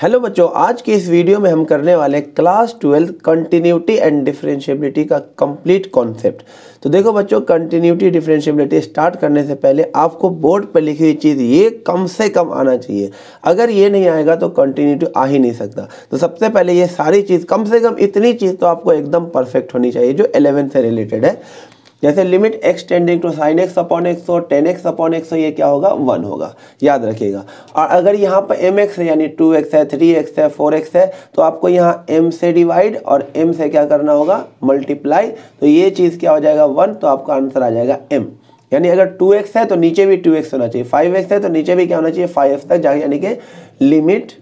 Hello बच्चों, आज की इस वीडियो में हम करने वाले क्लास 12 कंटिन्यूटी एंड डिफरेंशिएबिलिटी का कंप्लीट कॉन्सेप्ट। तो देखो बच्चों, कंटिन्यूटी डिफरेंशिएबिलिटी स्टार्ट करने से पहले आपको बोर्ड पर लिखी हुई चीज़ ये कम से कम आना चाहिए। अगर ये नहीं आएगा तो कंटिन्यूटी आ ही नहीं सकता। तो सबसे पहले ये सारी चीज़, कम से कम इतनी चीज़ तो आपको एकदम परफेक्ट होनी चाहिए जो 11 से रिलेटेड है। जैसे limit x tending to sine x upon x हो, 10x अपॉन एक्स हो, ये क्या होगा 1 होगा, याद रखिएगा। और अगर यहाँ पर mx है यानी 2x है, 3x है, 4x है, तो आपको यहाँ m से डिवाइड और m से क्या करना होगा मल्टीप्लाई। तो ये चीज़ क्या हो जाएगा 1, तो आपका आंसर आ जाएगा m। यानी अगर 2x है तो नीचे भी 2x होना चाहिए, 5x है तो नीचे भी क्या होना चाहिए 5x तक जाए, यानी कि limit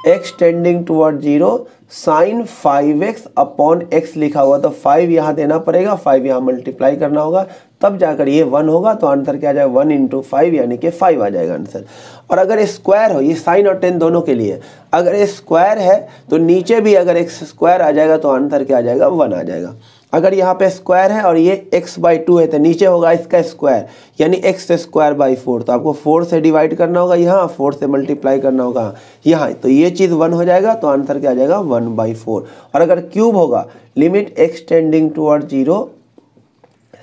x tending toward 0 sine 5x upon x लिखा हुआ, तो 5 यहाँ देना पड़ेगा, 5 यहाँ मल्टीप्लाई करना होगा, तब जाकर ये 1 होगा। तो आंसर क्या आ जाएगा 1 इंटू 5 यानी कि 5 आ जाएगा आंसर। और अगर स्क्वायर हो, ये साइन और टेन दोनों के लिए, अगर स्क्वायर है तो नीचे भी अगर x स्क्वायर आ जाएगा तो आंसर क्या आ जाएगा 1 आ जाएगा। अगर यहाँ पे स्क्वायर है और ये x/2 है तो नीचे होगा इसका स्क्वायर यानी x²/4, तो आपको 4 से डिवाइड करना होगा, यहाँ 4 से मल्टीप्लाई करना होगा यहाँ, तो ये चीज़ 1 हो जाएगा। तो आंसर क्या आ जाएगा 1/4। और अगर क्यूब होगा, limit x tending toward 0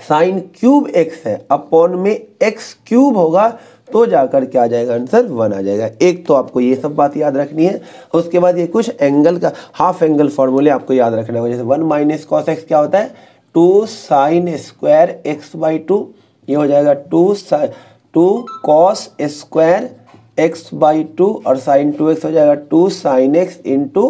sine cube x है अपॉन में x³ होगा, तो जाकर क्या आ जाएगा आंसर 1 आ जाएगा। एक तो आपको ये सब बात याद रखनी है। उसके बाद ये कुछ एंगल का हाफ एंगल फॉर्मूले आपको याद रखना होगा। जैसे 1 माइनस कॉस एक्स क्या होता है 2 साइन स्क्वायर x/2, ये हो जाएगा 2 कॉस स्क्वायर x/2 और साइन 2x हो जाएगा 2 sine x into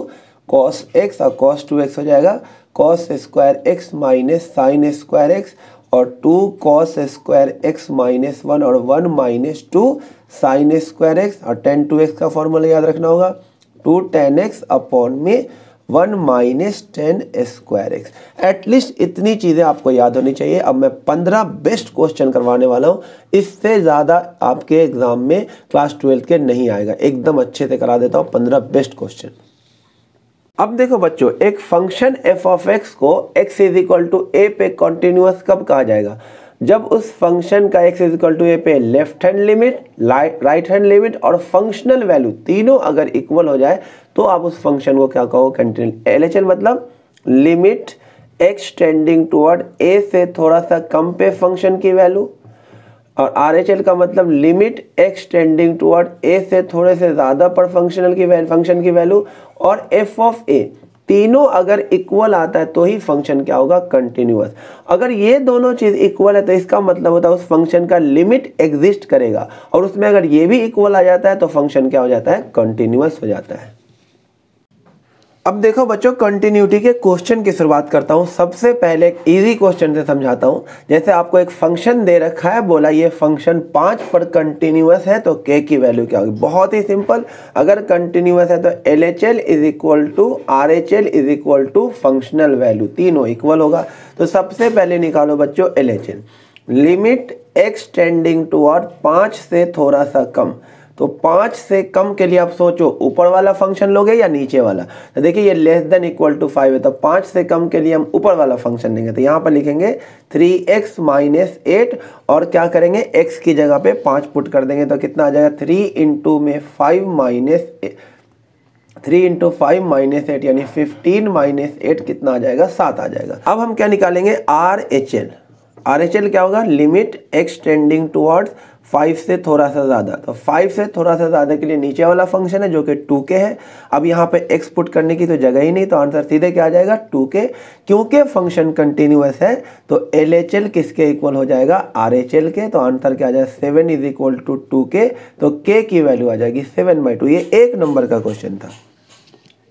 cos x, और कॉस 2x हो जाएगा cos square x minus sine square x, और 2 कॉस स्क्वायर x माइनस 1 और 1 माइनस 2 साइन स्क्वायर x, और tan 2x का फॉर्मूला याद रखना होगा 2 tan x अपॉन में 1 minus tan square x। At least इतनी चीज़ें आपको याद होनी चाहिए। अब मैं 15 बेस्ट क्वेश्चन करवाने वाला हूँ, इससे ज़्यादा आपके एग्जाम में क्लास 12 के नहीं आएगा। एकदम अच्छे से करा देता हूँ 15 बेस्ट क्वेश्चन। अब देखो बच्चों, एक फंक्शन f ऑफ x को x is equal to a पे कॉन्टिन्यूअस कब कहा जाएगा? जब उस फंक्शन का x is equal to a पे left hand limit, right hand limit और फंक्शनल वैल्यू तीनों अगर इक्वल हो जाए तो आप उस फंक्शन को क्या कहो कंटिन्यूअस। LHL मतलब limit x tending toward a से थोड़ा सा कम पे फंक्शन की वैल्यू, और RHL का मतलब limit x tending toward a से थोड़े से ज़्यादा पर फंक्शन की वैल्यू, और f ऑफ a तीनों अगर इक्वल आता है तो ही फंक्शन क्या होगा कंटिन्यूअस। अगर ये दोनों चीज़ इक्वल है तो इसका मतलब होता है उस फंक्शन का लिमिट एग्जिस्ट करेगा, और उसमें अगर ये भी इक्वल आ जाता है तो फंक्शन क्या हो जाता है कंटिन्यूअस हो जाता है। अब देखो बच्चों, कंटिन्यूटी के क्वेश्चन की शुरुआत करता हूँ। सबसे पहले एक इजी क्वेश्चन से समझाता हूँ। जैसे आपको एक फंक्शन दे रखा है, बोला ये फंक्शन 5 पर कंटिन्यूअस है तो k की वैल्यू क्या होगी? बहुत ही सिंपल। अगर कंटिन्यूअस है तो LHL is equal to RHL is equal to functional value, तीनों इक्वल होगा। तो सबसे पहले निकालो बच्चों LHL, limit x tending toward 5 से थोड़ा सा कम। तो 5 से कम के लिए आप सोचो ऊपर वाला फंक्शन लोगे या नीचे वाला। तो देखिए ये लेस देन इक्वल टू 5 है, तो 5 से कम के लिए हम ऊपर वाला फंक्शन लेंगे। तो यहाँ पर लिखेंगे 3x माइनस 8, और क्या करेंगे x की जगह पे 5 पुट कर देंगे, तो कितना आ जाएगा 3 इंटू में 5 माइनस 3 इंटू 5 माइनस 8 यानी 15 माइनस 8 कितना आ जाएगा 7 आ जाएगा। अब हम क्या निकालेंगे RHL क्या होगा लिमिट x टेंडिंग टुवर्ड्स 5 से थोड़ा सा ज़्यादा। तो 5 से थोड़ा सा ज़्यादा के लिए नीचे वाला फंक्शन है जो कि 2k है। अब यहाँ पे x पुट करने की तो जगह ही नहीं, तो आंसर सीधे क्या आ जाएगा 2k। क्योंकि फंक्शन कंटिन्यूअस है तो LHL किसके इक्वल हो जाएगा RHL के। तो आंसर क्या आ जाएगा 7 इज इक्वल टू 2k, तो k की वैल्यू आ जाएगी 7/2। ये 1 नंबर का क्वेश्चन था।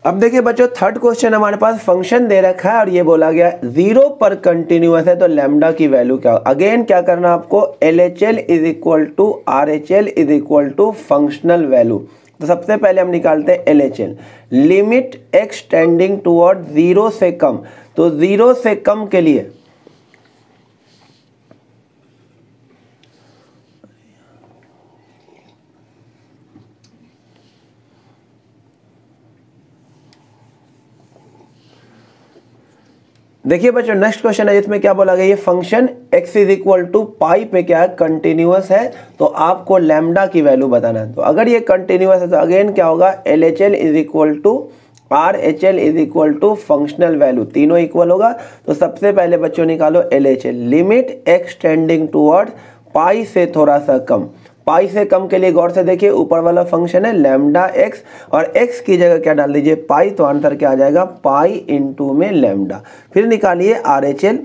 अब देखिए बच्चों, थर्ड क्वेश्चन हमारे पास फंक्शन दे रखा है और ये बोला गया 0 पर कंटिन्यूअस है तो लैम्डा की वैल्यू क्या हो? अगेन क्या करना आपको LHL is equal to RHL is equal to functional value. तो सबसे पहले हम निकालते हैं LHL, limit x tending toward 0 से कम। तो 0 से कम के लिए देखिए बच्चों नेक्स्ट क्वेश्चन है जिसमें क्या बोला गया, ये function x is equal to pi पे क्या है, कंटिन्यूअस है, तो आपको लैम्डा की वैल्यू बताना है। तो अगर ये कंटिन्यूअस है तो अगेन क्या होगा, LHL is equal to RHL is equal to functional value, तीनों इक्वल होगा। तो सबसे पहले बच्चों निकालो LHL, limit x tending toward pi से थोड़ा सा कम। पाई से कम के लिए गौर से देखिए, ऊपर वाला फंक्शन है लैम्डा x और x की जगह क्या डाल दीजिए, पाई, तो आंसर क्या आ जाएगा, पाई इंटू में लैम्डा। फिर निकालिए RHL,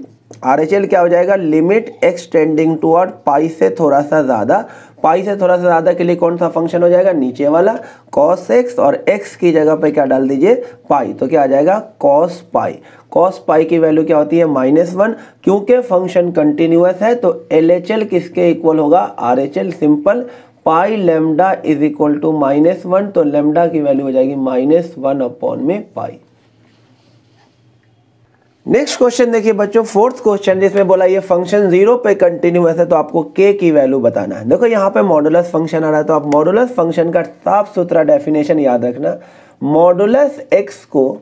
RHL क्या हो जाएगा, limit x tending toward pi से थोड़ा सा ज़्यादा। पाई से थोड़ा सा ज़्यादा के लिए कौन सा फंक्शन हो जाएगा, नीचे वाला cos x, और x की जगह पे क्या डाल दीजिए, पाई, तो क्या आ जाएगा cos पाई। cos पाई की वैल्यू क्या होती है, -1। क्योंकि फंक्शन कंटिन्यूअस है तो LHL किसके इक्वल होगा, RHL, simple, pi lambda is equal to -1, तो लैम्डा की वैल्यू हो जाएगी -1 अपॉन में पाई। नेक्स्ट क्वेश्चन देखिए बच्चों, फोर्थ क्वेश्चन, जिसमें बोला ये फंक्शन 0 पे कंटिन्यूअस है तो आपको k की वैल्यू बताना है। देखो यहाँ पे मॉडुलस फंक्शन आ रहा है, तो आप मॉडुलस फंक्शन का साफ सुथरा डेफिनेशन याद रखना। मॉडुलस x को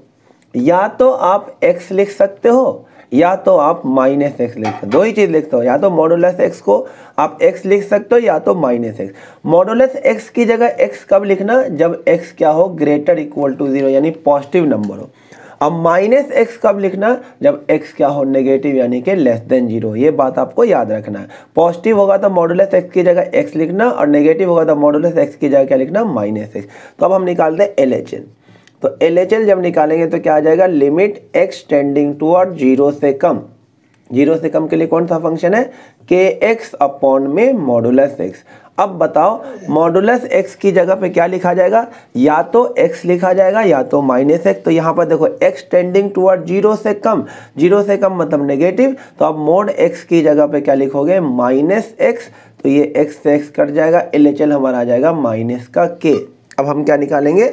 या तो आप x लिख सकते हो या तो आप -x लिख सकते हो, दो ही चीज लिखते हो, या तो मॉडुलस x को आप x लिख सकते हो या तो -x। मॉडुलस x की जगह x कब लिखना, जब x क्या हो, ग्रेटर इक्वल टू 0, यानी पॉजिटिव नंबर हो। अब -x कब लिखना, जब x क्या हो, नेगेटिव, यानी कि लेस देन 0। ये बात आपको याद रखना है। पॉजिटिव होगा तो मॉडुलस x की जगह x लिखना, और नेगेटिव होगा तो मॉडुलस x की जगह क्या लिखना, -x। तो अब हम निकालते हैं LHL। तो LHL जब निकालेंगे तो क्या आ जाएगा, लिमिट x टेंडिंग टूवर्ड 0 से कम। 0 से कम के लिए कौन सा फंक्शन है, kx अपॉन में मॉडुलस x। अब बताओ मॉडुलस x की जगह पे क्या लिखा जाएगा, या तो x लिखा जाएगा या तो -x। तो यहाँ पर देखो x टेंडिंग टूवर्ड 0 से कम, 0 से कम मतलब नेगेटिव, तो अब मोड x की जगह पे क्या लिखोगे, -x। तो ये x से x कट जाएगा, LHL हमारा आ जाएगा माइनस का k। अब हम क्या निकालेंगे,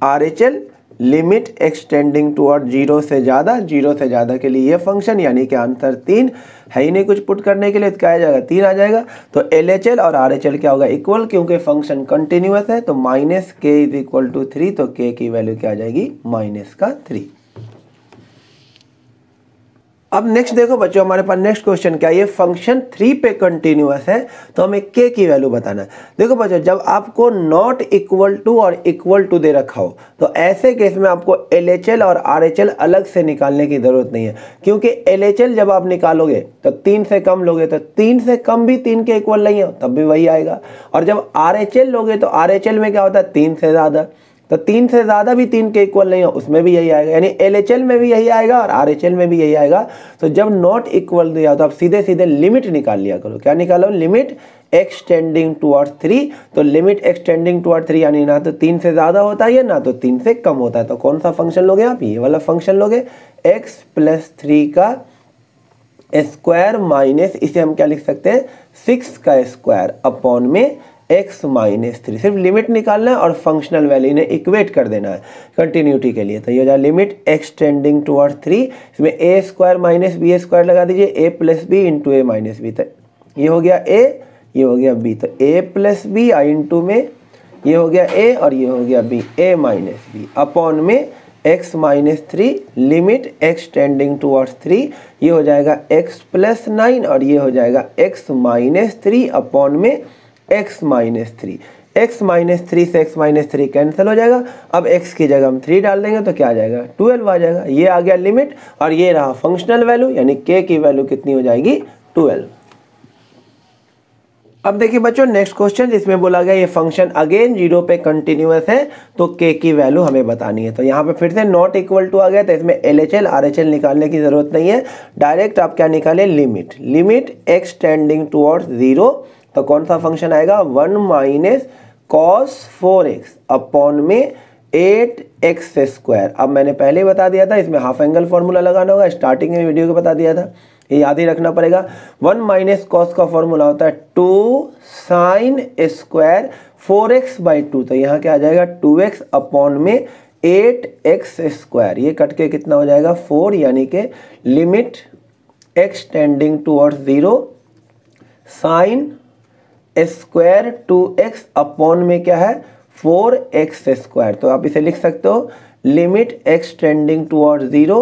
RHL, limit x tending toward 0 से ज़्यादा, 0 से ज़्यादा के लिए ये फंक्शन, यानी कि आंसर 3 है ही नहीं कुछ पुट करने के लिए, तो क्या आ जाएगा, 3 आ जाएगा। तो LHL और RHL क्या होगा, इक्वल, क्योंकि फंक्शन कंटिन्यूअस है। तो -k इज इक्वल टू 3, तो k की वैल्यू क्या आ जाएगी, -3। अब नेक्स्ट देखो बच्चों, हमारे पास नेक्स्ट क्वेश्चन क्या है, ये फंक्शन 3 पे कंटिन्यूअस है तो हमें k की वैल्यू बताना है। देखो बच्चों, जब आपको नॉट इक्वल टू और इक्वल टू दे रखा हो तो ऐसे केस में आपको LHL और RHL अलग से निकालने की जरूरत नहीं है, क्योंकि LHL जब आप निकालोगे तो 3 से कम लोगे तो 3 से कम भी 3 के इक्वल नहीं हो तब भी वही आएगा, और जब RHL लोगे तो RHL में क्या होता है, 3 से ज़्यादा, तो 3 से ज़्यादा भी 3 के इक्वल नहीं हो उसमें भी यही आएगा, यानी LHL में भी यही आएगा और RHL में भी यही आएगा। तो जब नॉट इक्वल दिया तो आप सीधे सीधे लिमिट निकाल लिया करो। क्या निकालो, लिमिट x टेंडिंग टूवर्ड 3। तो लिमिट x टेंडिंग टूवर्ड 3 यानी ना तो 3 से ज़्यादा होता है ना तो 3 से कम होता है। तो कौन सा फंक्शन लोगे आप, ये वाला फंक्शन लोगे, x + 3 का स्क्वायर माइनस, इसे हम क्या लिख सकते हैं, 6 का स्क्वायर अपॉन में x - 3। सिर्फ लिमिट निकालना है और फंक्शनल वैल्यू ने इक्वेट कर देना है कंटिन्यूटी के लिए। तो ये हो जाए लिमिट x टेंडिंग टूवर्ड 3, इसमें a square minus b square लगा दीजिए, a + b into a - b। तो ये हो गया a, ये हो गया b, तो a + b इंटू में ये हो गया a और ये हो गया b, a - b अपॉन में x - 3, limit x tending towards 3, ये हो जाएगा x + 9 और ये हो जाएगा x - 3 अपॉन में x - 3। x - 3 से x - 3 कैंसिल हो जाएगा। अब x की जगह हम 3 डाल देंगे तो क्या आ जाएगा, 12 आ जाएगा। ये आ गया लिमिट और ये रहा फंक्शनल वैल्यू, यानी k की वैल्यू कितनी हो जाएगी, 12। अब देखिए बच्चों नेक्स्ट क्वेश्चन, जिसमें बोला गया ये फंक्शन अगेन 0 पे कंटिन्यूअस है तो k की वैल्यू हमें बतानी है। तो यहाँ पे फिर से नॉट इक्वल टू आ गया, तो इसमें LHL RHL निकालने की जरूरत नहीं है, डायरेक्ट आप क्या निकाले, लिमिट x टेंडिंग टूवर्ड्स 0। तो कौन सा फंक्शन आएगा, 1 - cos 4x अपॉन में 8x स्क्वायर। अब मैंने पहले ही बता दिया था, इसमें हाफ एंगल फॉर्मूला लगाना होगा, स्टार्टिंग में वीडियो को बता दिया था, ये याद ही रखना पड़ेगा। 1 - cos का फॉर्मूला होता है 2 sin स्क्वायर 4x/2। तो यहाँ क्या आ जाएगा, 2x अपॉन में 8x स्क्वायर, ये कट के कितना हो जाएगा, 4, यानी कि limit x tending towards 0 sin square 2x upon में क्या है, 4x स्क्वायर। तो आप इसे लिख सकते हो, limit x tending towards 0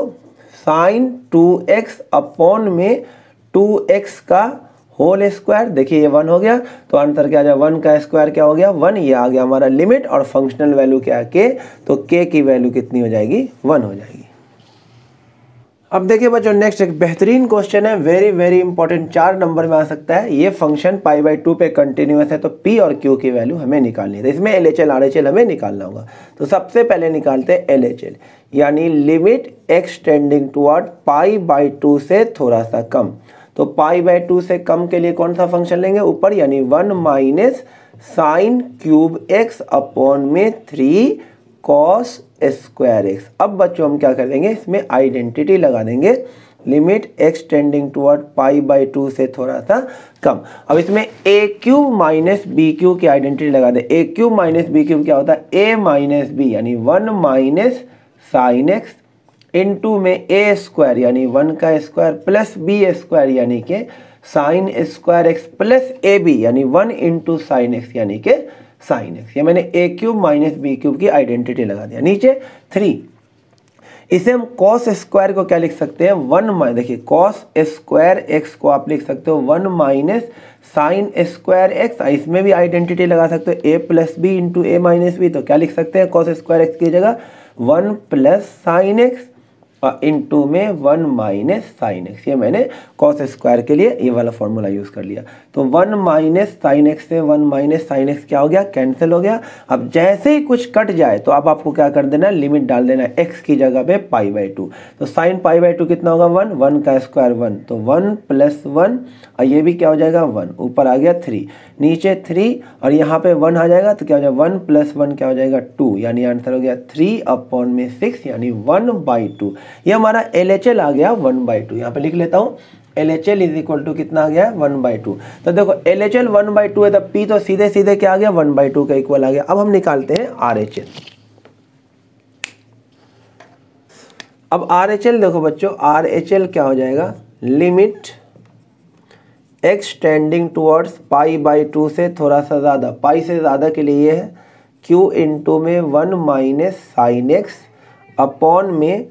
sine 2x upon में 2x का होल स्क्वायर। देखिए ये 1 हो गया, तो आंसर क्या आ जाए, 1 का स्क्वायर क्या हो गया 1, ये आ गया हमारा लिमिट। और फंक्शनल वैल्यू क्या है k, तो k की वैल्यू कितनी हो जाएगी 1 हो जाएगी। अब देखिए बच्चों नेक्स्ट एक बेहतरीन क्वेश्चन है, वेरी वेरी इंपॉर्टेंट, 4 नंबर में आ सकता है। ये फंक्शन π/2 पे कंटिन्यूअस है, तो p और q की वैल्यू हमें निकालनी है। तो इसमें LHL RHL हमें निकालना होगा। तो सबसे पहले निकालते हैं LHL, यानी लिमिट x टेंडिंग टुवर्ड π/2 से थोड़ा सा कम। तो π/2 से कम के लिए कौन सा फंक्शन लेंगे, ऊपर, यानी 1 minus sine cube x upon में 3 कॉस स्क्वायर एक्स। अब बच्चों हम क्या कर देंगे, इसमें आइडेंटिटी लगा देंगे, लिमिट x टेंडिंग टुवर्ड π/2 से थोड़ा सा कम। अब इसमें a cube minus b cube की आइडेंटिटी लगा दे। a cube minus b cube क्या होता है, a माइनस बी, यानी 1 माइनस साइन एक्स इंटू में a स्क्वायर, यानी 1 का स्क्वायर प्लस b स्क्वायर, यानी कि sine square x plus a b, यानी 1 इंटू साइन एक्स, यानी कि साइन एक्स। ये मैंने a cube minus b cube की आइडेंटिटी लगा दिया। नीचे 3, इसे हम कॉस स्क्वायर को क्या लिख सकते हैं, 1 देखिए कॉस स्क्वायर एक्स को आप लिख सकते हो 1 माइनस साइन स्क्वायर एक्स। इसमें भी आइडेंटिटी लगा सकते हो a plus b into a minus b. तो क्या लिख सकते हैं, कॉस स्क्वायर एक्स की जगह 1 प्लस साइन एक्स इंटू में 1 माइनस साइन एक्स। ये मैंने कॉस स्क्वायर के लिए ये वाला फॉर्मूला यूज़ कर लिया। तो 1 माइनस साइन एक्स से 1 माइनस साइन एक्स क्या हो गया, कैंसिल हो गया। अब जैसे ही कुछ कट जाए तो अब आपको क्या कर देना है, लिमिट डाल देना है x की जगह पे π/2। तो साइन π/2 कितना होगा 1, 1 का स्क्वायर 1, तो 1 प्लस 1, और ये भी क्या हो जाएगा 1, ऊपर आ गया 3, नीचे 3 और यहाँ पे 1 आ जाएगा, तो क्या हो जाएगा 1 प्लस 1 क्या हो जाएगा 2, यानी आंसर हो गया 3 अपॉन में 6, यानी 1/2। ये हमारा LHL आ गया 1/2। यहाँ पे लिख लेता हूँ, LHL इज इक्वल टू कितना आ गया 1/2। तो देखो LHL 1/2 है, तो P तो सीधे सीधे क्या आ गया 1/2 का इक्वल आ गया। अब हम निकालते हैं RHL। अब RHL देखो बच्चों, RHL क्या हो जाएगा, लिमिट x टेंडिंग टुवर्ड्स π/2 से थोड़ा सा ज़्यादा, पाई से ज़्यादा के लिए ये है q इंटू में 1 माइनस साइन एक्स अपॉन में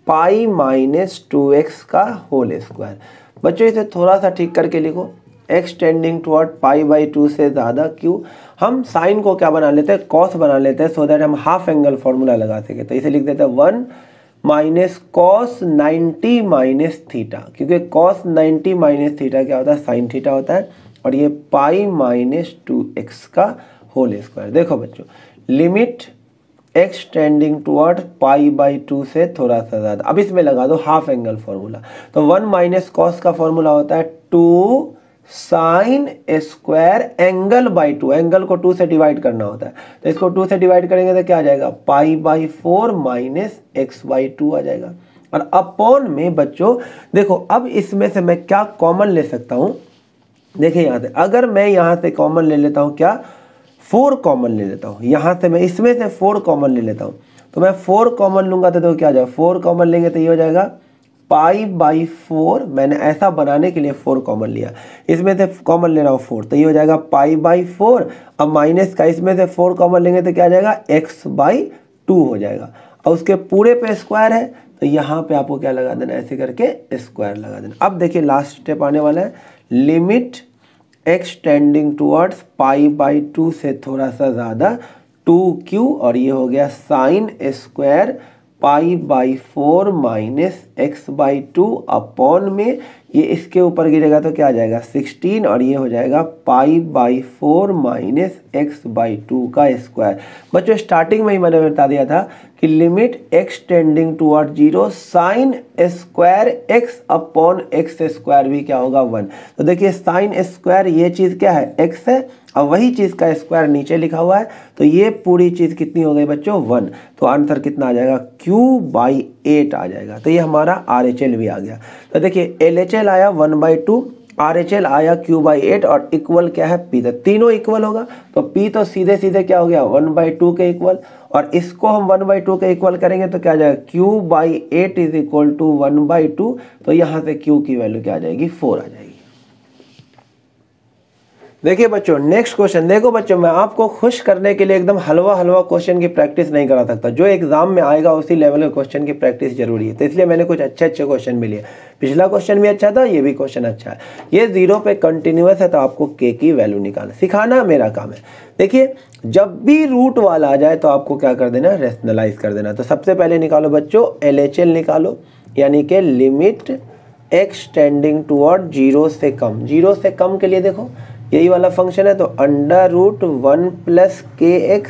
पाई माइनस 2x का होल स्क्वायर। बच्चों इसे थोड़ा सा ठीक करके लिखो, x टेंडिंग टुवर्ड π/2 से ज़्यादा q। हम साइन को क्या बना लेते हैं, कॉस बना लेते हैं, सो दैट हम हाफ एंगल फॉर्मूला लगा सके। तो इसे लिख देते हैं 1 माइनस कॉस 90 माइनस थीटा, क्योंकि कॉस 90 माइनस थीटा क्या होता है, साइन थीटा होता है, और ये पाई माइनस 2x का होल स्क्वायर। देखो बच्चों, लिमिट x टेंडिंग टुवर्ड π/2 से थोड़ा सा ज़्यादा। अब इसमें लगा दो हाफ एंगल फॉर्मूला। तो 1 माइनस कॉस का फॉर्मूला होता है 2 sine square angle by 2, angle को 2 से डिवाइड करना होता है। तो इसको 2 से डिवाइड करेंगे तो क्या आ जाएगा, π/4 माइनस x/2 आ जाएगा। और अपॉन में बच्चों देखो, अब इसमें से मैं क्या कॉमन ले सकता हूँ, देखिए यहाँ से अगर मैं यहाँ से कॉमन ले लेता हूँ, क्या 4 कॉमन ले लेता हूँ, यहाँ से मैं इसमें से 4 कॉमन ले लेता हूँ। तो मैं 4 कॉमन लूँगा तो देखो क्या आ जाएगा, 4 कॉमन लेंगे तो ये हो जाएगा π/4। मैंने ऐसा बनाने के लिए 4 कॉमन लिया, इसमें से कॉमन ले रहा हूँ 4, तो ये हो जाएगा π/4। अब माइनस का इसमें से 4 कॉमन लेंगे तो क्या आ जाएगा, x/2 हो जाएगा। और उसके पूरे पे स्क्वायर है, तो यहाँ पे आपको क्या लगा देना, ऐसे करके स्क्वायर लगा देना। अब देखिए लास्ट स्टेप आने वाला है, लिमिट x टेंडिंग टुवर्ड्स π/2 से थोड़ा सा ज़्यादा 2q, और ये हो गया sine square π/4 minus x/2 upon में, ये इसके ऊपर गिरेगा तो क्या आ जाएगा 16, और ये हो जाएगा π/4 माइनस x/2 का स्क्वायर। बच्चों स्टार्टिंग में ही मैंने बता दिया था कि limit x tending toward 0 sign square x upon x square भी क्या होगा 1। तो देखिए साइन स्क्वायर ये चीज़ क्या है, x है, और वही चीज़ का स्क्वायर नीचे लिखा हुआ है, तो ये पूरी चीज़ कितनी हो गई बच्चों 1। तो आंसर कितना आ जाएगा, q/8 आ जाएगा। तो ये हमारा RHL भी आ गया। तो देखिए LHL आया 1/2, RHL आया q/8, और इक्वल क्या है p। तो तीनों इक्वल होगा, तो p तो सीधे सीधे क्या हो गया 1/2 के इक्वल, और इसको हम 1/2 के इक्वल करेंगे तो क्या आ जाएगा, q/8 इज इक्वल टू 1/2। तो यहाँ से q की वैल्यू क्या आ जाएगी, 4 आ जाएगी। देखिए बच्चों नेक्स्ट क्वेश्चन, देखो बच्चों मैं आपको खुश करने के लिए एकदम हलवा हलवा क्वेश्चन की प्रैक्टिस नहीं करा सकता, जो एग्जाम में आएगा उसी लेवल के क्वेश्चन की प्रैक्टिस जरूरी है। तो इसलिए मैंने कुछ अच्छे अच्छे क्वेश्चन भी लिए। पिछला क्वेश्चन भी अच्छा था, ये भी क्वेश्चन अच्छा है। ये 0 पे कंटिन्यूअस है तो आपको के की वैल्यू निकालना सिखाना मेरा काम है। देखिए जब भी रूट वाला आ जाए तो आपको क्या कर देना, रेशनलाइज कर देना। तो सबसे पहले निकालो बच्चों LHL निकालो, यानी कि लिमिट x टेंडिंग टुवर्ड 0 से कम। 0 से कम के लिए देखो यही वाला फंक्शन है, तो √1 + kx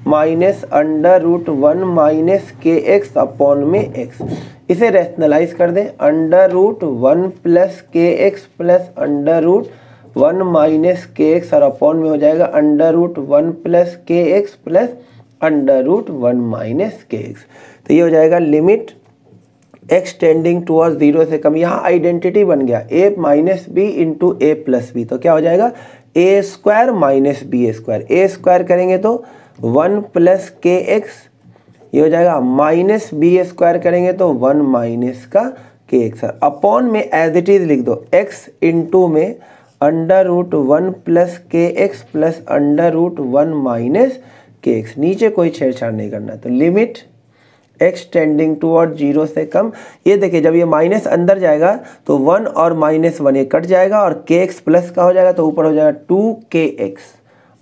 minus √1 minus kx upon में x। इसे रेशनलाइज कर दें, √1 + kx प्लस √1 माइनस kx और अपॉन में हो जाएगा √1 + kx प्लस √1 माइनस kx। तो ये हो जाएगा लिमिट x टेंडिंग टुवर्ड्स 0 से कम। यहाँ आइडेंटिटी बन गया a minus b into a plus b, तो क्या हो जाएगा a square minus b square. a square करेंगे तो 1 + kx, ये हो जाएगा माइनस बी स्क्वायर करेंगे तो 1 माइनस का kx। अपॉन में एज इट इज लिख दो x इंटू में √1 + kx प्लस √1 माइनस kx। नीचे कोई छेड़छाड़ नहीं करना। तो लिमिट x टेंडिंग टुवर्ड 0 से कम। ये देखिए जब ये माइनस अंदर जाएगा तो 1 और -1 ये कट जाएगा और kx प्लस का हो जाएगा, तो ऊपर हो जाएगा 2kx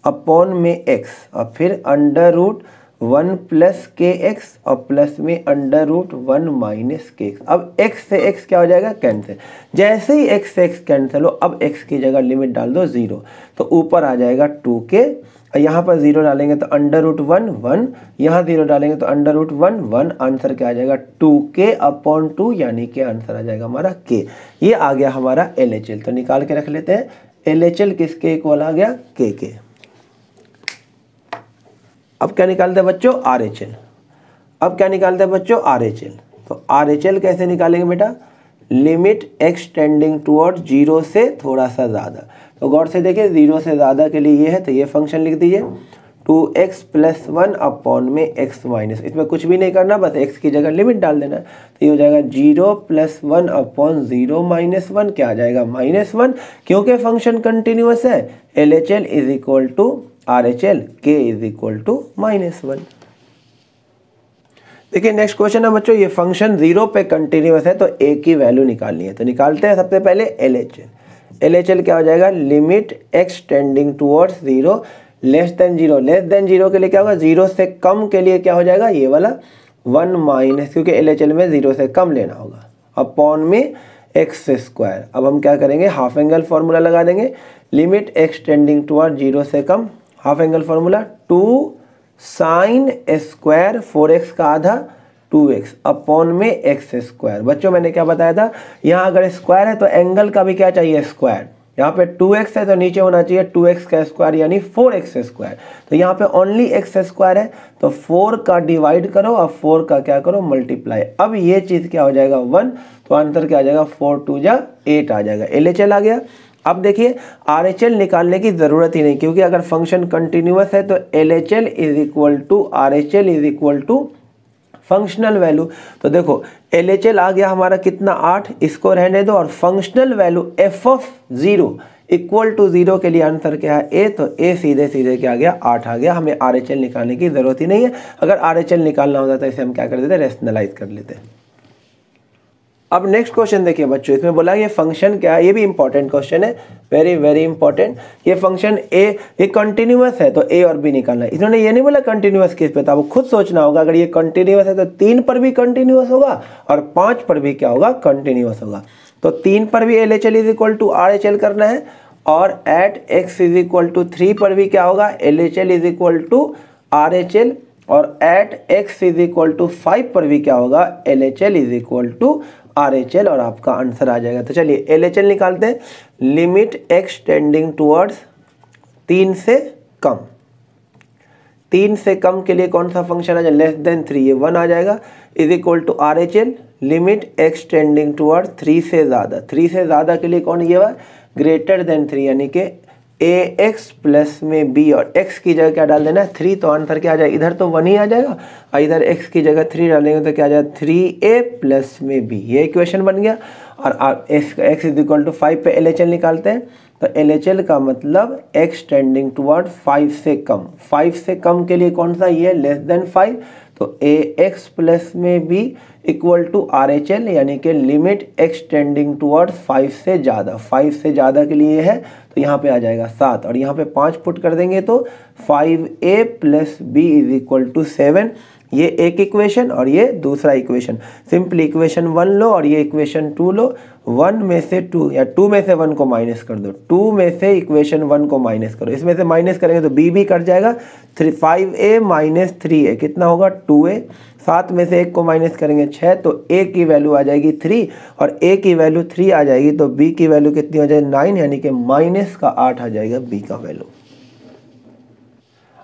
अपॉन में x और फिर √1 + kx और प्लस में √1 माइनस kx। अब x से x क्या हो जाएगा, कैंसिल। जैसे ही x से x कैंसिल हो, अब x की जगह लिमिट डाल दो 0, तो ऊपर आ जाएगा 2k, यहाँ पर 0 डालेंगे तो √1 1, यहाँ 0 डालेंगे तो √1 1। आंसर क्या आ जाएगा 2k अपॉन 2, यानी कि आंसर आ जाएगा हमारा k। ये आ गया हमारा LHL। तो निकाल के रख लेते हैं LHL किसके इक्वल आ गया, k के। अब क्या निकालते हैं बच्चों, RHL। अब क्या निकालते हैं बच्चों, RHL। तो RHL कैसे निकालेंगे बेटा, लिमिट x टेंडिंग टुवर्ड 0 से थोड़ा सा ज़्यादा। तो गौर से देखिए 0 से ज़्यादा के लिए ये है, तो ये फंक्शन लिख दीजिए 2x + 1 अपॉन में x माइनस। इसमें कुछ भी नहीं करना, बस x की जगह लिमिट डाल देना। तो ये हो जाएगा 0 + 1 अपॉन 0 माइनस 1, क्या आ जाएगा -1। क्योंकि फंक्शन कंटिन्यूअस है, LHL is equal to RHL, k is equal to -1। देखिए नेक्स्ट क्वेश्चन है बच्चों, ये फंक्शन 0 पे कंटिन्यूअस है तो a की वैल्यू निकालनी है। तो निकालते हैं सबसे पहले LHL। LHL क्या हो जाएगा, limit x tending towards 0 less than 0। Less than 0 के लिए क्या होगा, 0 से कम के लिए क्या हो जाएगा, ये वाला 1 माइनस, क्योंकि LHL में 0 से कम लेना होगा, अपॉन में x स्क्वायर। अब हम क्या करेंगे, हाफ एंगल फार्मूला लगा देंगे। लिमिट x टेंडिंग टुवर्ड 0 से कम, half angle formula 2 sin square 4x का आधा 2x अपॉन में x स्क्वायर। बच्चों मैंने क्या बताया था, यहाँ अगर स्क्वायर है तो एंगल का भी क्या चाहिए, स्क्वायर। यहाँ पे 2x है तो नीचे होना चाहिए 2x का स्क्वायर यानी 4x स्क्वायर। तो यहाँ पे ओनली x स्क्वायर है, तो 4 का डिवाइड करो और 4 का क्या करो, मल्टीप्लाई। अब ये चीज़ क्या हो जाएगा 1, तो आंसर क्या आ जाएगा 4 2 जा 8 आ जाएगा। LHL आ गया। अब देखिए RHL निकालने की ज़रूरत ही नहीं, क्योंकि अगर फंक्शन कंटिन्यूअस है तो LHL is equal to RHL is equal to functional value. तो देखो LHL आ गया हमारा कितना 8, इसको रहने दो, और functional value f(0) equal to 0 के लिए आंसर क्या है a, तो a सीधे सीधे क्या आ गया 8 आ गया। हमें RHL निकालने की ज़रूरत ही नहीं है। अगर RHL निकालना होता तो इसे हम क्या कर देते, रेशनलाइज कर लेते। अब नेक्स्ट क्वेश्चन देखिए बच्चों, इसमें बोला ये फंक्शन क्या है, ये भी इंपॉर्टेंट क्वेश्चन है, वेरी वेरी इंपॉर्टेंट। ये फंक्शन ये कंटिन्यूअस है तो a और b निकालना है। इन्होंने ये नहीं बोला कंटिन्यूअस किस पे था, वो खुद सोचना होगा। अगर ये कंटिन्यूअस है तो 3 पर भी कंटिन्यूअस होगा और 5 पर भी क्या होगा, कंटिन्यूअस होगा। तो 3 पर भी LHL is equal to RHL करना है, और at x is equal to 3 पर भी क्या होगा, LHL is equal to RHL, और at x is equal to 5 पर भी क्या होगा, LHL is equal to RHL, और आपका आंसर आ जाएगा। तो चलिए LHL निकालते हैं। लिमिट x टेंडिंग टुवर्ड्स 3 से कम। 3 से कम के लिए कौन सा फंक्शन आ जाए, लेस देन 3, ये 1 आ जाएगा, is equal to RHL। Limit x tending towards 3 से ज़्यादा। 3 से ज़्यादा के लिए कौन ये हुआ, ग्रेटर देन 3, यानी कि ax प्लस में b, और x की जगह क्या डाल देना है 3, तो आंसर क्या आ जाएगा, इधर तो 1 ही आ जाएगा, और इधर x की जगह 3 डालेंगे तो क्या आ जाएगा 3a प्लस में b। ये इक्वेशन बन गया। और x इज इक्वल टू 5 पे LHL निकालते हैं। तो LHL का मतलब x टेंडिंग टुवर्ड 5 से कम, 5 से कम के लिए कौन सा, ये लेस देन 5, तो AX प्लस में भी इक्वल टू RHL, यानी कि लिमिट x टेंडिंग टुवर्ड 5 से ज़्यादा, 5 से ज़्यादा के लिए है तो यहाँ पे आ जाएगा 7 और यहाँ पे 5 पुट कर देंगे तो 5A plus B is equal to 7। ये एक इक्वेशन और ये दूसरा इक्वेशन, सिंपली इक्वेशन 1 लो और ये इक्वेशन 2 लो, 1 में से 2 या 2 में से 1 को माइनस कर दो, 2 में से इक्वेशन 1 को माइनस करो, इसमें से माइनस करेंगे तो b भी कट जाएगा, 5a माइनस 3a कितना होगा 2a, 7 में से 1 को माइनस करेंगे 6, तो a की वैल्यू आ जाएगी 3 और a की वैल्यू 3 आ जाएगी तो b की वैल्यू कितनी हो जाएगी 9, यानी कि माइनस का 8 आ जाएगा b का वैल्यू।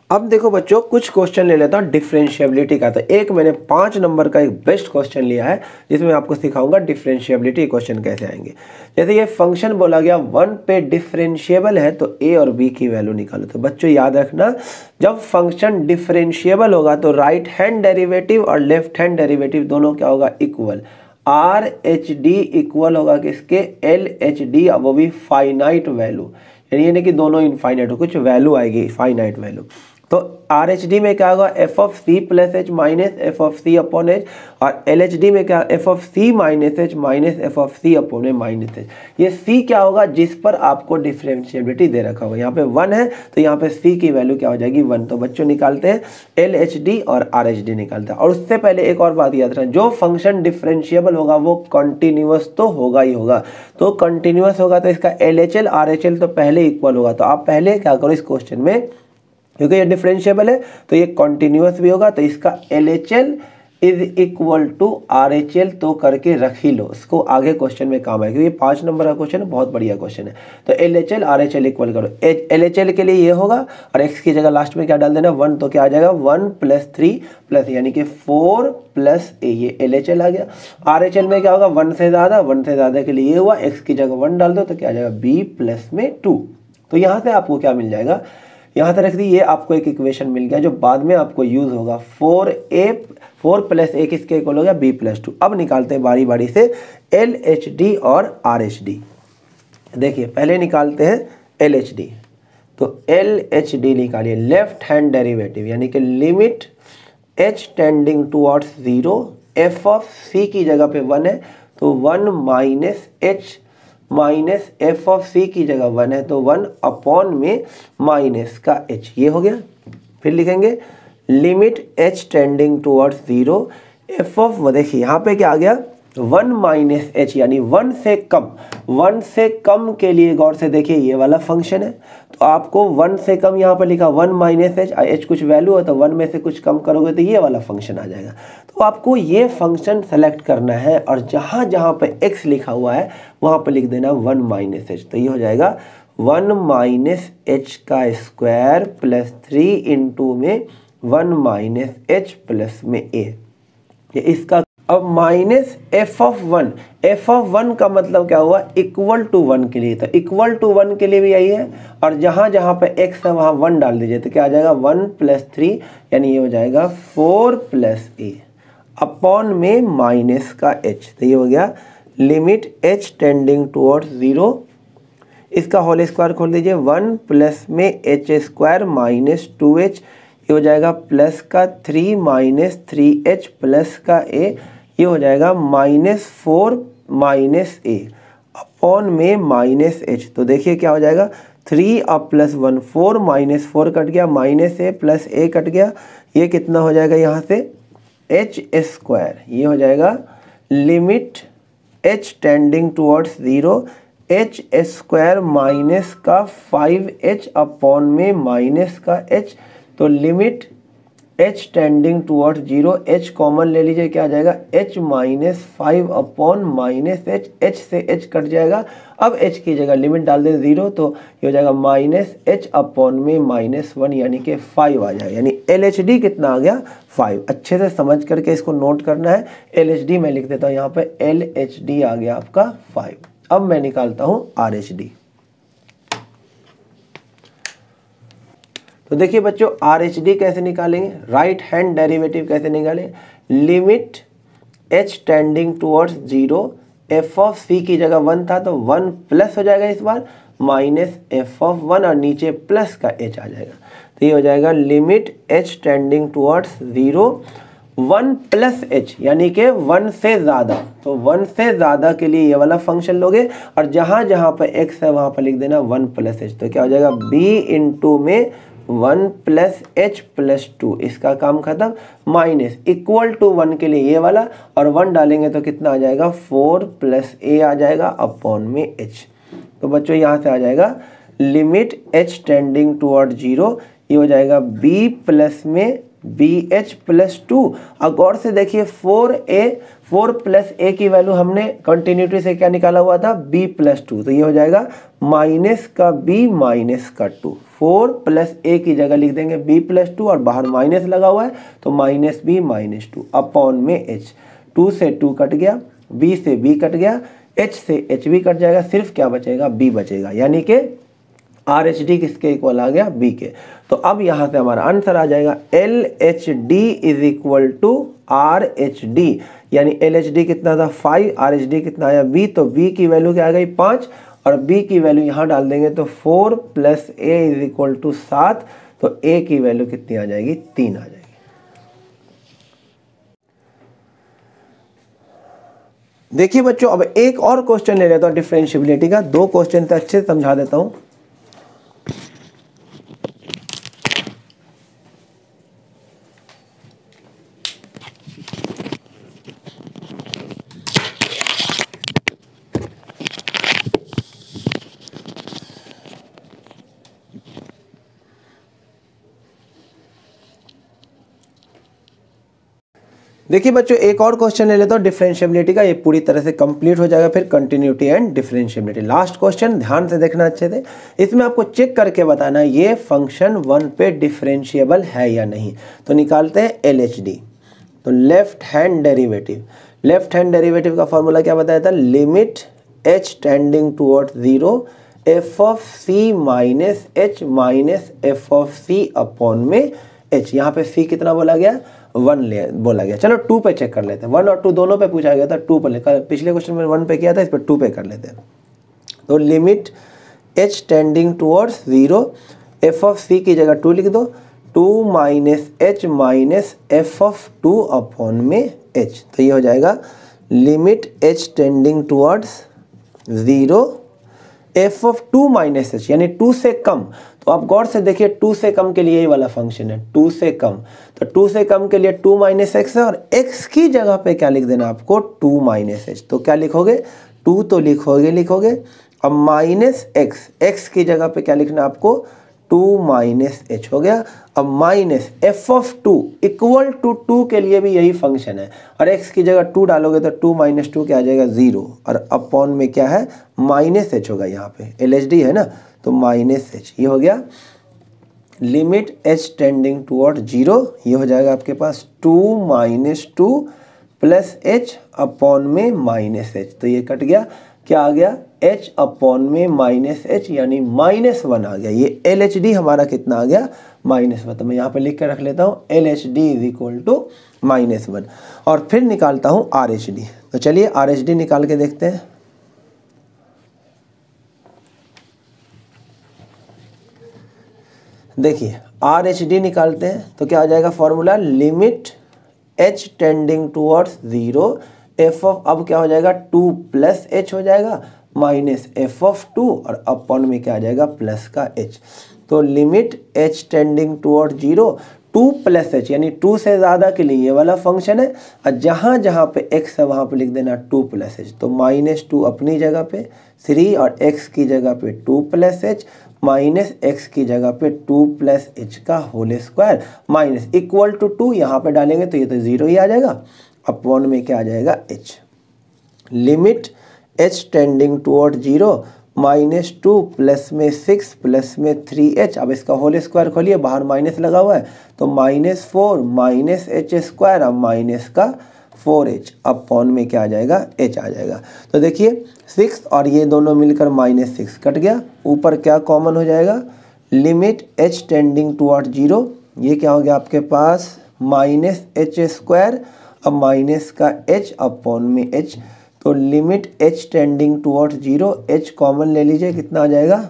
अब देखो बच्चों कुछ क्वेश्चन ले लेता हूँ डिफरेंशिएबिलिटी का। तो एक मैंने 5 नंबर का एक बेस्ट क्वेश्चन लिया है जिसमें आपको सिखाऊंगा डिफरेंशिएबिलिटी क्वेश्चन कैसे आएंगे। जैसे ये फंक्शन बोला गया 1 पे डिफरेंशिएबल है तो a और b की वैल्यू निकालो। तो बच्चों याद रखना जब फंक्शन डिफरेंशिएबल होगा तो राइट हैंड डेरिवेटिव और लेफ्ट हैंड डेरिवेटिव दोनों क्या होगा इक्वल, RHD इक्वल होगा किसके LHD, वो भी फाइनाइट वैल्यू, यानी कि दोनों इनफाइनाइट हो, कुछ वैल्यू आएगी फाइनाइट वैल्यू। तो RHD में क्या होगा f of c plus h minus f of c upon h, और LHD में क्या f of c minus h minus f of c upon minus h। ये c क्या होगा जिस पर आपको डिफरेंशिएबिलिटी दे रखा होगा, यहाँ पे 1 है तो यहाँ पे c की वैल्यू क्या हो जाएगी 1। तो बच्चों निकालते हैं LHD और RHD निकालते हैं। और उससे पहले एक और बात याद रखना, जो फंक्शन डिफरेंशिएबल होगा वो कंटिन्यूअस तो होगा ही होगा, तो कंटिन्यूअस होगा तो इसका LHL RHL तो पहले इक्वल होगा। तो आप पहले क्या करो इस क्वेश्चन में, क्योंकि ये डिफरेंशिएबल है तो ये कॉन्टिन्यूअस भी होगा, तो इसका LHL is equal to RHL तो करके रख ही लो, इसको आगे क्वेश्चन में काम आएगा। ये 5 नंबर का क्वेश्चन है, बहुत बढ़िया क्वेश्चन है। तो LHL RHL इक्वल करो, LHL के लिए ये होगा और x की जगह लास्ट में क्या डाल देना 1, तो क्या आ जाएगा 1 प्लस 3 प्लस यानी कि 4 प्लस a, ये LHL आ गया। RHL में क्या होगा 1 से ज़्यादा के लिए ये हुआ, x की जगह 1 डाल दो तो क्या आ जाएगा b प्लस में 2। तो यहाँ से आपको क्या मिल जाएगा, यहाँ तक रख दी, ये आपको एक इक्वेशन मिल गया जो बाद में आपको यूज होगा, 4 प्लस a किसके इक्वल हो गया b प्लस 2। अब निकालते हैं बारी बारी से LHD और RHD। देखिए पहले निकालते हैं LHD, तो LHD निकालिए, लेफ्ट हैंड डेरिवेटिव यानी कि limit h tending towards 0, f of c की जगह पे 1 है तो 1 minus h minus f of c की जगह 1 है तो 1 अपॉन में माइनस का h, ये हो गया। फिर लिखेंगे limit h tending towards 0, f of, देखिए यहाँ पे क्या आ गया 1 माइनस h, यानी 1 से कम, 1 से कम के लिए गौर से देखिए ये वाला फंक्शन है तो आपको 1 से कम यहाँ पर लिखा 1 माइनस h कुछ वैल्यू है तो 1 में से कुछ कम करोगे तो ये वाला फंक्शन आ जाएगा। तो आपको ये फंक्शन सेलेक्ट करना है और जहाँ जहाँ पे x लिखा हुआ है वहाँ पर लिख देना 1 माइनस h, तो ये हो जाएगा 1 माइनस h का स्क्वायर प्लस 3 इंटू में 1 माइनस h प्लस में a, ये इसका। अब माइनस f ऑफ 1 का मतलब क्या हुआ इक्वल टू 1 के लिए, तो इक्वल टू 1 के लिए भी यही है और जहाँ जहाँ पे x है वहाँ 1 डाल दीजिए तो क्या आ जाएगा 1 प्लस 3, यानी ये हो जाएगा 4 प्लस a अपॉन में माइनस का h, तो ये हो गया लिमिट h टेंडिंग टुवर्ड्स 0, इसका होल स्क्वायर खोल दीजिए 1 प्लस में h स्क्वायर माइनस 2h, ये हो जाएगा प्लस का 3 माइनस 3h प्लस का a, ये हो जाएगा माइनस 4 माइनस a अपॉन में माइनस h। तो देखिए क्या हो जाएगा 3 अब प्लस 1 4 माइनस 4 कट गया, minus a plus a cut गया, ये कितना हो जाएगा यहाँ से h स्क्वायर, ये हो जाएगा limit h tending towards 0, h square minus का 5h अपॉन में माइनस का h, तो limit h tending towards 0, h common ले लीजिए क्या आ जाएगा h minus 5 upon minus h से h कट जाएगा। अब h की जगह लिमिट डाल दें 0 तो ये हो जाएगा माइनस h अपॉन में माइनस 1 यानी कि 5 आ जाएगा, यानी LHD कितना आ गया 5। अच्छे से समझ करके इसको नोट करना है। LHD मैं लिख देता हूँ यहाँ पे LHD आ गया आपका 5। अब मैं निकालता हूँ RHD। तो देखिए बच्चों RHD कैसे निकालेंगे, राइट हैंड डेरिवेटिव कैसे निकालें, limit h tending towards 0, f of c की जगह 1 था तो 1 प्लस हो जाएगा इस बार माइनस एफ ऑफ वन और नीचे प्लस का एच आ जाएगा। तो ये हो जाएगा limit h tending towards 0 1 plus H, यानी कि 1 से ज़्यादा। तो 1 से ज़्यादा के लिए ये वाला फंक्शन लोगे और जहाँ जहाँ पर एक्स है वहाँ पर लिख देना 1 प्लस एच। तो क्या हो जाएगा बी इंटू में 1 प्लस एच प्लस 2, इसका काम खत्म। माइनस इक्वल टू 1 के लिए ये वाला और 1 डालेंगे तो कितना आ जाएगा 4 प्लस ए आ जाएगा अपॉन में एच। तो बच्चों यहाँ से आ जाएगा लिमिट एच टेंडिंग टुवर्ड 0, ये हो जाएगा बी प्लस में बी एच प्लस 2। और गौर से देखिए 4 प्लस ए की वैल्यू हमने कंटिन्यूटी से क्या निकाला हुआ था b प्लस 2। तो ये हो जाएगा माइनस का b माइनस का 2। 4 प्लस ए की जगह लिख देंगे b प्लस 2 और बाहर माइनस लगा हुआ है तो माइनस b माइनस 2 अपॉन में h। 2 से 2 कट गया, b से b कट गया, h से h भी कट जाएगा, सिर्फ क्या बचेगा b बचेगा, यानी कि आर एच डी किसके इक्वल आ गया बी के। तो अब यहाँ से हमारा आंसर आ जाएगा L H D is equal to R H D, यानी एल एच डी कितना था 5, आर एच डी कितना आया बी, तो बी की वैल्यू क्या आ गई 5 और बी की वैल्यू यहाँ डाल देंगे तो 4 plus a is equal to 7, तो ए की वैल्यू कितनी आ जाएगी 3 आ जाएगी। देखिए बच्चों अब एक और क्वेश्चन ले लेता हूँ डिफरेंशिएबिलिटी का, 2 क्वेश्चन से अच्छे से समझा देता हूँ। देखिए बच्चों एक और क्वेश्चन ले लेता हूँ डिफरेंशिएबिलिटी का, ये पूरी तरह से कंप्लीट हो जाएगा फिर continuity and differentiability. Last question ध्यान से देखना अच्छे से, इसमें आपको चेक करके बताना ये फंक्शन 1 पे डिफरेंशिएबल है या नहीं। तो निकालते हैं एल एच डी। तो लेफ्ट हैंड डेरिवेटिव का फॉर्मूला क्या बताया था, limit h tending toward 0 f of c minus h minus f of c upon में एच। यहाँ पे सी कितना बोला गया 1 बोला गया। चलो 2 पे चेक कर लेते हैं, 1 और 2 दोनों पे पूछा गया था, 2 पे पिछले क्वेश्चन में 1 पे किया था, इस पर 2 पे कर लेते हैं। तो limit h tending towards 0 f of c की जगह 2 लिख दो, 2 minus h minus f of 2 upon में h। तो ये हो जाएगा limit h tending towards 0 f of 2 minus h, यानी 2 से कम। तो आप गौर से देखिए 2 से कम के लिए यही वाला फंक्शन है, 2 से कम। तो 2 से कम के लिए 2 माइनस एक्स है और x की जगह पे क्या लिख देना आपको 2 माइनस एच। तो क्या लिखोगे 2 तो लिखोगे अब माइनस एक्स की जगह पे क्या लिखना आपको 2 माइनस एच हो गया। अब minus f of 2 equal to 2 के लिए भी यही फंक्शन है और x की जगह 2 डालोगे तो 2 माइनस 2 क्या आ जाएगा 0 और अपॉन में क्या है माइनस एच होगा। यहाँ पे एल एच डी है ना, तो माइनस एच, ये हो गया लिमिट h टेंडिंग टुवर्ड 0, ये हो जाएगा आपके पास 2 माइनस 2 प्लस एच अपॉन में माइनस एच। तो ये कट गया, क्या आ गया h अपॉन में माइनस एच, यानी -1 आ गया। ये एल एच डी हमारा कितना आ गया -1। तो मैं यहाँ पे लिख कर रख लेता हूँ L H D is equal to -1 और फिर निकालता हूँ आर एच डी। तो चलिए आर एच डी निकाल के देखते हैं। देखिए आर एच डी निकालते हैं तो क्या आ जाएगा formula limit h tending towards 0 f of, अब क्या हो जाएगा 2 प्लस एच हो जाएगा माइनस एफ ऑफ 2 और अपॉन में क्या आ जाएगा प्लस का h। तो limit h tending toward 0 2 plus H, यानी 2 से ज़्यादा के लिए ये वाला फंक्शन है और जहाँ जहाँ पे x है वहाँ पे लिख देना 2 प्लस एच। तो -2 अपनी जगह पे 3 और x की जगह पे 2 प्लस एच माइनस एक्स की जगह पे 2 प्लस एच का whole square minus equal to 2 यहाँ पे डालेंगे तो ये तो 0 ही आ जाएगा, अपॉन में क्या आ जाएगा h। Limit h tending toward 0 -2 plus में 6 प्लस में 3h, अब इसका होल स्क्वायर खोलिए, बाहर माइनस लगा हुआ है तो -4 माइनस एच स्क्वायर, अब माइनस का 4h अपॉन में क्या आ जाएगा h आ जाएगा। तो देखिए 6 और ये दोनों मिलकर -6 कट गया, ऊपर क्या कॉमन हो जाएगा लिमिट h टेंडिंग टुवर्ड 0, ये क्या हो गया आपके पास -h स्क्वायर, अब माइनस का h अपॉन में h। तो limit h tending towards 0, h common ले लीजिए, कितना आ जाएगा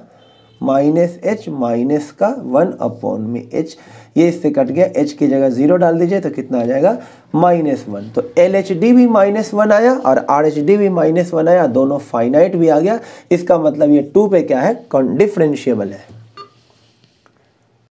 माइनस एच माइनस का 1/में h, ये इससे कट गया, h की जगह 0 डाल दीजिए तो कितना आ जाएगा -1। तो LHD भी -1 आया और RHD भी -1 आया, दोनों फाइनाइट भी आ गया। इसका मतलब ये 2 पे क्या है डिफरेंशिएबल है।